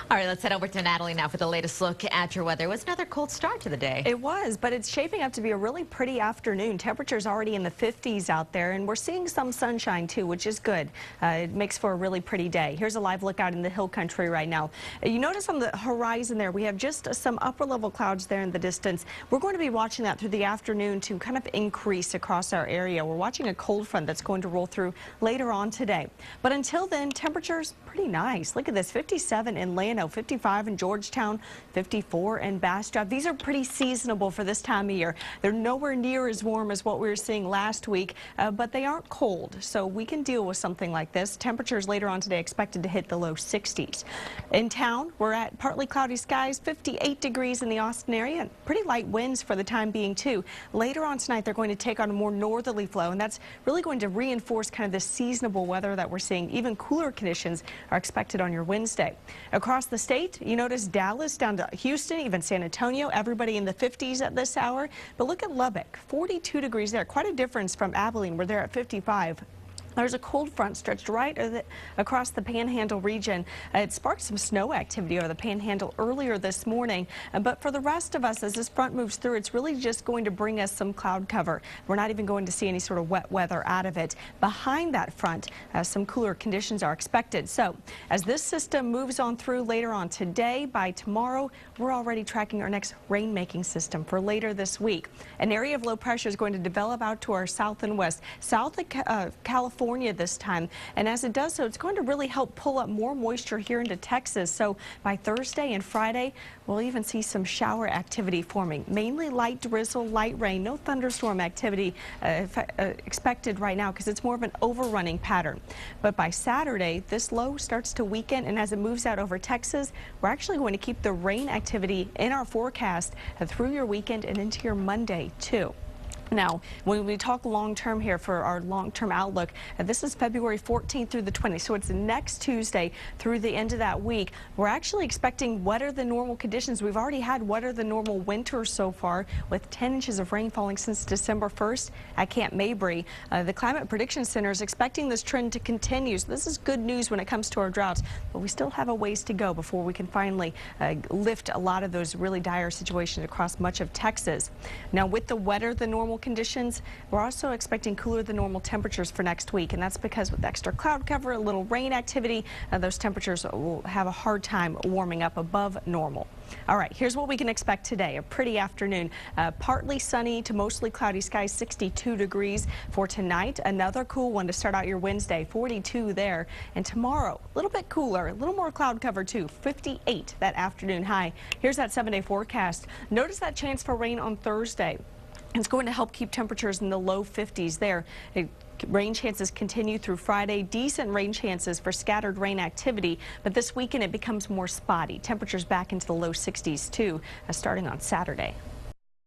All right, let's head over to Natalie now for the latest look at your weather. It was another cold start to the day. It was, but it's shaping up to be a really pretty afternoon. Temperatures already in the 50s out there, and we're seeing some sunshine too, which is good. It makes for a really pretty day. Here's a live look out in the hill country right now. You notice on the horizon there, we have just some upper level clouds there in the distance. We're going to be watching that through the afternoon to kind of increase across our area. We're watching a cold front that's going to roll through later on today. But until then, temperatures pretty nice. Look at this, 57 in Llano, 55 in Georgetown, 54 in Bastrop. These are pretty seasonable for this time of year. They're nowhere near as warm as what we were seeing last week, but they aren't cold, so we can deal with something like this. Temperatures later on today expected to hit the low 60s. In town, we're at partly cloudy skies, 58 degrees in the Austin area, and pretty light winds for the time being too. Later on tonight, they're going to take on a more northerly flow, and that's really going to reinforce kind of the seasonable weather that we're seeing. Even cooler conditions are expected on your Wednesday. Across the state, you notice Dallas down to Houston, even San Antonio, everybody in the 50s at this hour. But look at Lubbock, 42 degrees there. Quite a difference from Abilene, where they're at 55. There's a cold front stretched right across the Panhandle region. It sparked some snow activity over the Panhandle earlier this morning. But for the rest of us, as this front moves through, it's really just going to bring us some cloud cover. We're not even going to see any sort of wet weather out of it. Behind that front, some cooler conditions are expected. So as this system moves on through later on today, by tomorrow, we're already tracking our next rain-making system for later this week. An area of low pressure is going to develop out to our south and west, south of California this time, and as it does so, it's going to really help pull up more moisture here into Texas. So by Thursday and Friday, we'll even see some shower activity forming, mainly light drizzle, light rain, no thunderstorm activity expected right now because it's more of an overrunning pattern. But by Saturday, this low starts to weaken, and as it moves out over Texas, we're actually going to keep the rain activity in our forecast through your weekend and into your Monday too. Now, when we talk long-term here for our long-term outlook, this is February 14th through the 20th, so it's next Tuesday through the end of that week. We're actually expecting wetter than normal conditions. We've already had wetter than normal winter so far, with 10 inches of rain falling since December 1st at Camp Mabry. The Climate Prediction Center is expecting this trend to continue, so this is good news when it comes to our droughts, but we still have a ways to go before we can finally lift a lot of those really dire situations across much of Texas. Now, with the wetter than normal conditions, we're also expecting cooler than normal temperatures for next week, and that's because with extra cloud cover, a little rain activity, those temperatures will have a hard time warming up above normal. All right, here's what we can expect today. A pretty afternoon, partly sunny to mostly cloudy skies, 62 degrees for tonight. Another cool one to start out your Wednesday, 42 there. And tomorrow, a little bit cooler, a little more cloud cover too, 58 that afternoon high. Here's that 7-day forecast. Notice that chance for rain on Thursday. It's going to help keep temperatures in the low 50s there. Rain chances continue through Friday. Decent rain chances for scattered rain activity, but this weekend it becomes more spotty. Temperatures back into the low 60s too, starting on Saturday.